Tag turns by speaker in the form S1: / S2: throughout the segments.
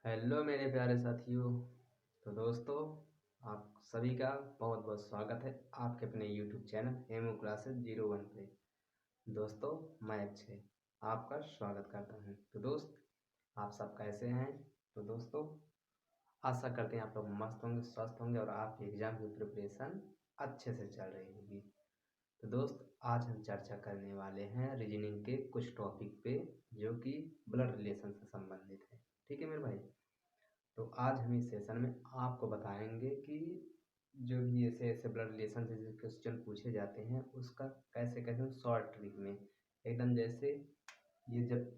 S1: Hello मेरे प्यारे साथियों। तो दोस्तों, आप सभी का बहुत बहुत स्वागत है आपके अपने यूट्यूब चैनल हेमू क्लासेस 01 पे। दोस्तों, मैं अक्षय आपका स्वागत करता हूं। तो दोस्त, आप सब कैसे हैं? तो दोस्तों, आशा करते हैं आप लोग मस्त होंगे, स्वस्थ होंगे और आपकी एग्ज़ाम की प्रिपरेशन अच्छे से चल रही होगी। तो दोस्त, आज हम चर्चा करने वाले हैं रीजनिंग के कुछ टॉपिक पे जो कि ब्लड रिलेशन से संबंधित है। ठीक है मेरे भाई। तो आज हम इस सेशन में आपको बताएंगे कि जो भी ऐसे ऐसे ब्लड रिलेशन से क्वेश्चन पूछे जाते हैं उसका कैसे कैसे शॉर्ट ट्रिक में एकदम जैसे ये जब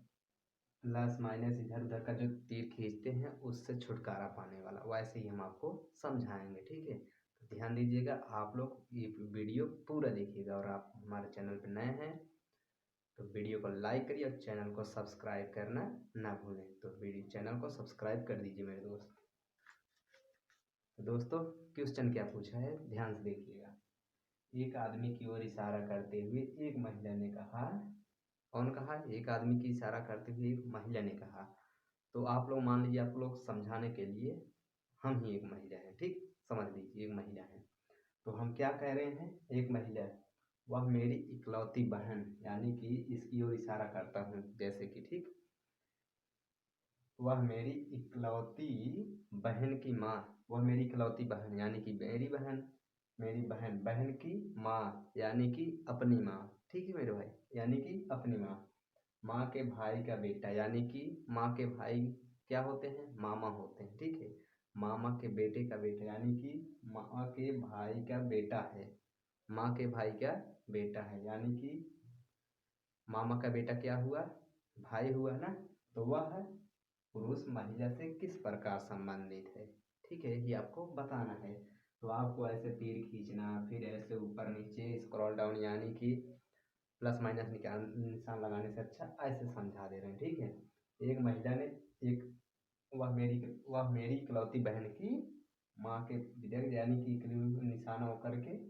S1: प्लस माइनस इधर उधर का जो तीर खींचते हैं उससे छुटकारा पाने वाला वैसे ही हम आपको समझाएंगे। ठीक है, तो ध्यान दीजिएगा, आप लोग ये वीडियो पूरा देखिएगा और आप हमारे चैनल पर नए हैं तो वीडियो को लाइक करिए और चैनल को सब्सक्राइब करना ना भूलें। तो वीडियो चैनल को सब्सक्राइब कर दीजिए मेरे दोस्त। तो दोस्तों, क्वेश्चन क्या पूछा है ध्यान से देखिएगा। एक आदमी की ओर इशारा करते हुए एक महिला ने कहा। कौन कहा? एक आदमी की इशारा करते हुए एक महिला ने कहा। तो आप लोग मान लीजिए, आप लोग समझाने के लिए हम ही एक महिला है। ठीक, समझ लीजिए एक महिला है। तो हम क्या कह रहे हैं? एक महिला है, वह मेरी इकलौती बहन, यानी कि इसकी ओर इशारा करता हूँ जैसे कि, ठीक, वह मेरी इकलौती बहन की माँ, वह मेरी इकलौती बहन यानी कि मेरी बहन, मेरी बहन बहन की माँ यानी कि अपनी माँ। ठीक है मेरे भाई, यानी कि अपनी माँ, माँ के भाई का बेटा यानी कि माँ के भाई क्या होते हैं? मामा होते हैं। ठीक है, मामा के बेटे का बेटा यानी कि माँ के भाई का बेटा है, माँ के भाई का बेटा है, यानी कि मामा का बेटा क्या हुआ? भाई हुआ ना। तो वह पुरुष महिला से किस प्रकार संबंधित है? ठीक है, ये आपको बताना है। तो आपको ऐसे तीर खींचना, फिर ऐसे ऊपर नीचे स्क्रॉल डाउन यानी कि प्लस माइनस निशान लगाने से अच्छा ऐसे समझा दे रहे हैं। ठीक है, एक महिला ने एक वह मेरी इकलौती बहन की माँ के विधेयक यानी कि निशाना होकर के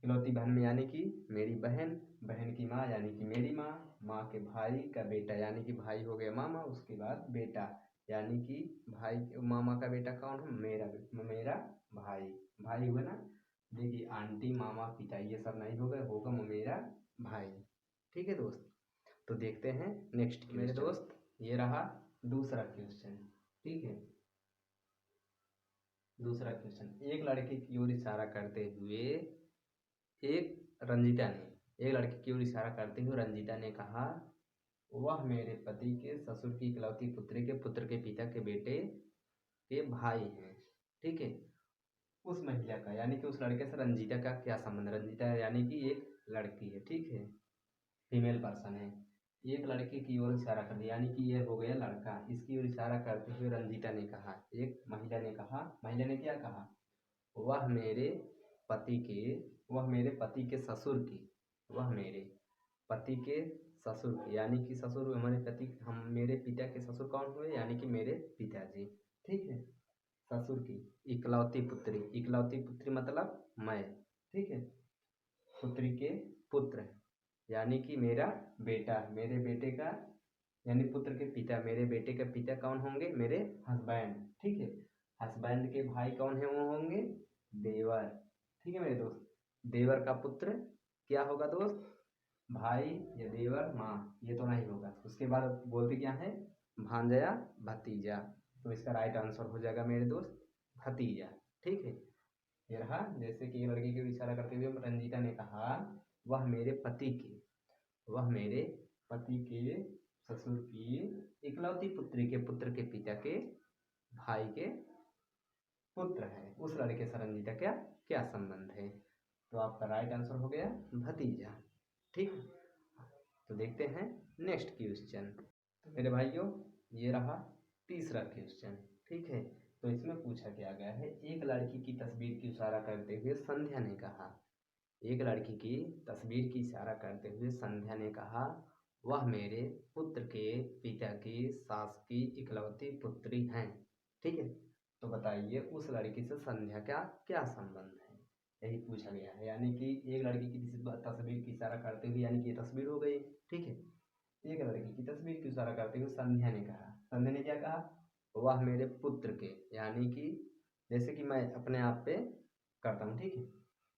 S1: इकलौती बहन में यानी कि मेरी बहन, बहन की माँ यानी कि मेरी माँ, माँ के भाई का बेटा यानी कि भाई हो गया मामा, उसके बाद बेटा यानी कि भाई, मामा का बेटा कौन है? मेरा भाई, भाई हुआ ना। देखिए, आंटी मामा पिता ये सब नहीं होगा, होगा मेरा भाई। ठीक है दोस्त, तो देखते हैं नेक्स्ट मेरे दोस्त। ये रहा दूसरा क्वेश्चन। ठीक है, दूसरा क्वेश्चन, एक लड़के की ओर इशारा करते हुए एक लड़की की ओर इशारा करते हुए रंजीता ने कहा, वह मेरे पति के ससुर की इकलौती पुत्री के पुत्र के पिता के बेटे के भाई हैं। ठीक है, उस महिला का यानी कि उस लड़के से रंजीता का क्या संबंध? रंजीता यानी कि एक लड़की है। ठीक है, फीमेल पर्सन है। एक लड़के की ओर इशारा कर दिया यानी कि ये हो गया लड़का, इसकी ओर इशारा करते हुए रंजीता ने कहा, एक महिला ने कहा, महिला ने क्या कहा? वह मेरे पति के वह मेरे पति के ससुर की वह मेरे पति के ससुर की यानी कि ससुर हमारे पति, हम मेरे पिता के ससुर कौन हुए? यानी कि मेरे पिताजी। ठीक है, ससुर की इकलौती पुत्री मतलब मैं। ठीक है, पुत्री के पुत्र यानी कि मेरा बेटा, मेरे बेटे का यानी पुत्र के पिता, मेरे बेटे के पिता कौन होंगे? मेरे हस्बैंड। ठीक है, हस्बैंड के भाई कौन है? वो होंगे देवर। ठीक है मेरे दोस्त, देवर का पुत्र क्या होगा दोस्त? भाई या देवर माँ, ये तो नहीं होगा। उसके बाद बोलते क्या है? भांजा भतीजा। तो इसका राइट आंसर हो जाएगा मेरे दोस्त भतीजा। ठीक है, ये रहा, जैसे कि लड़की के इशारा करते हुए रंजीता ने कहा, वह मेरे पति की वह मेरे पति के ससुर की इकलौती पुत्री के पुत्र के पिता के भाई के पुत्र है। उस लड़के से रंजीता क्या क्या संबंध है? तो आपका राइट आंसर हो गया भतीजा। ठीक, तो देखते हैं नेक्स्ट क्वेश्चन। तो मेरे भाइयों, ये रहा तीसरा क्वेश्चन। ठीक है, तो इसमें पूछा क्या गया है, एक लड़की की तस्वीर की इशारा करते हुए संध्या ने कहा, एक लड़की की तस्वीर की इशारा करते हुए संध्या ने कहा, वह मेरे पुत्र के पिता की सास की इकलौती पुत्री हैं। ठीक है, तो बताइए उस लड़की से संध्या का क्या संबंध है? यही पूछा गया है, यानी कि एक लड़की की तस्वीर की इशारा करते हुए, यानी कि ये तस्वीर हो गई। ठीक है, एक लड़की की तस्वीर की इशारा करते हुए संध्या ने कहा, संध्या ने क्या कहा? वह मेरे पुत्र के, यानी कि जैसे कि मैं अपने आप पे करता हूँ, ठीक है।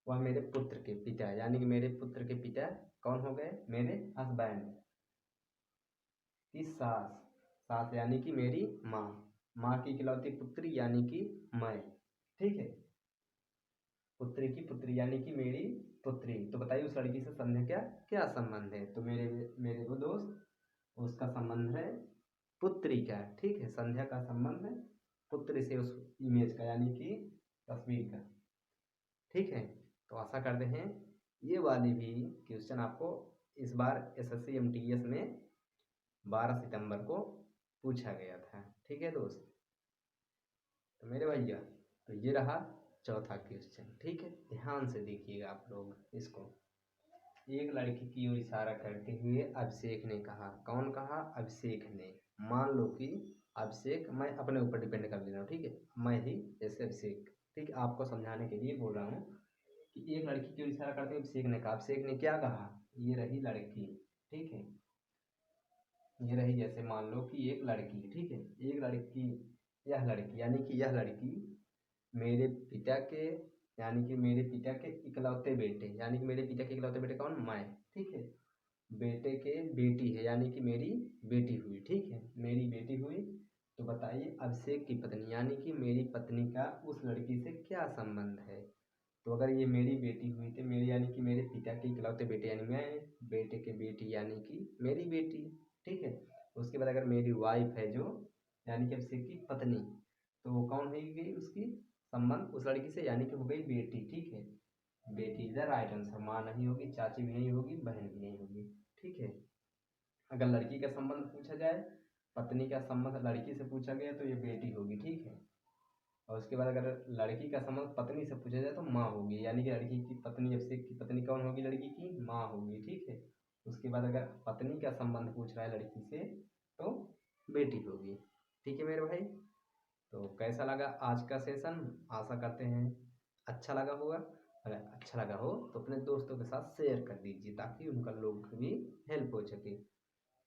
S1: वह मेरे पुत्र के पिता, यानी कि मेरे पुत्र के पिता कौन हो गए, मेरे हस्बैंड की सास, सास यानी कि मेरी माँ, माँ की इकलौती पुत्री यानी कि मैं, ठीक है। पुत्री की पुत्री यानी कि मेरी पुत्री। तो बताइए उस लड़की से संध्या क्या क्या संबंध है। तो मेरे मेरे वो दोस्त, उसका संबंध है पुत्री का, ठीक है। संध्या का संबंध है पुत्री से, उस इमेज का यानी कि तस्वीर का, ठीक है। तो आशा करते हैं ये वाली भी क्वेश्चन आपको इस बार SSC MTS में 12 सितंबर को पूछा गया था, ठीक है दोस्त। तो मेरे भैया, तो ये रहा चौथा क्वेश्चन, ठीक है। ध्यान से देखिएगा आप लोग इसको। एक लड़की की ओर इशारा करते हुए अभिषेक ने कहा, कौन कहा, अभिषेक ने। मान लो कि अभिषेक, मैं अपने ऊपर डिपेंड कर ले रहा हूँ, ठीक है, मैं ही जैसे अभिषेक, ठीक है, आपको समझाने के लिए बोल रहा हूँ कि एक लड़की की ओर इशारा करते हुए अभिषेक ने कहा, अभिषेक ने क्या कहा, ये रही लड़की, ठीक है, ये रही, जैसे मान लो कि एक लड़की, ठीक है, एक लड़की, यह लड़की यानी कि यह लड़की मेरे पिता के, यानी कि मेरे पिता के इकलौते बेटे, यानी कि मेरे पिता के इकलौते बेटे कौन, मैं, ठीक है, बेटे के बेटी है, यानी कि मेरी बेटी हुई, ठीक है, मेरी बेटी हुई। तो बताइए अभिषेक की पत्नी यानी कि मेरी पत्नी का उस लड़की से क्या संबंध है। तो अगर ये मेरी बेटी हुई तो मेरी, यानी कि मेरे पिता के इकलौते बेटे यानी मैं, बेटे के बेटी यानी कि मेरी बेटी, ठीक है। उसके बाद अगर मेरी वाइफ है जो, यानी कि अभिषेक की पत्नी, तो वो कौन हो गई उसकी संबंध उस लड़की से, यानी कि हो गई बेटी, ठीक है। बेटी इज द राइट आंसर। माँ नहीं होगी, चाची भी नहीं होगी, बहन भी नहीं होगी, ठीक है। अगर लड़की का संबंध पूछा जाए, पत्नी का संबंध लड़की से पूछा गया तो ये बेटी होगी, ठीक है। और उसके बाद अगर लड़की का संबंध पत्नी से पूछा जाए तो माँ होगी, यानी कि लड़की की पत्नी, अभिषेक की पत्नी कौन होगी, लड़की की माँ होगी, ठीक है। उसके बाद अगर पत्नी का संबंध पूछ रहा है लड़की से तो बेटी होगी, ठीक है मेरे भाई। तो कैसा लगा आज का सेशन, आशा करते हैं अच्छा लगा होगा। अगर अच्छा लगा हो तो अपने दोस्तों के साथ शेयर कर दीजिए ताकि उनका लोग भी हेल्प हो सके,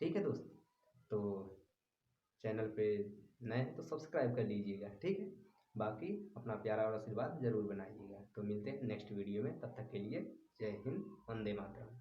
S1: ठीक है दोस्त। तो चैनल पे नए हैं तो सब्सक्राइब कर लीजिएगा, ठीक है। बाकी अपना प्यारा और आशीर्वाद जरूर बनाइएगा। तो मिलते हैं नेक्स्ट वीडियो में, तब तक के लिए जय हिंद, वंदे मातरम।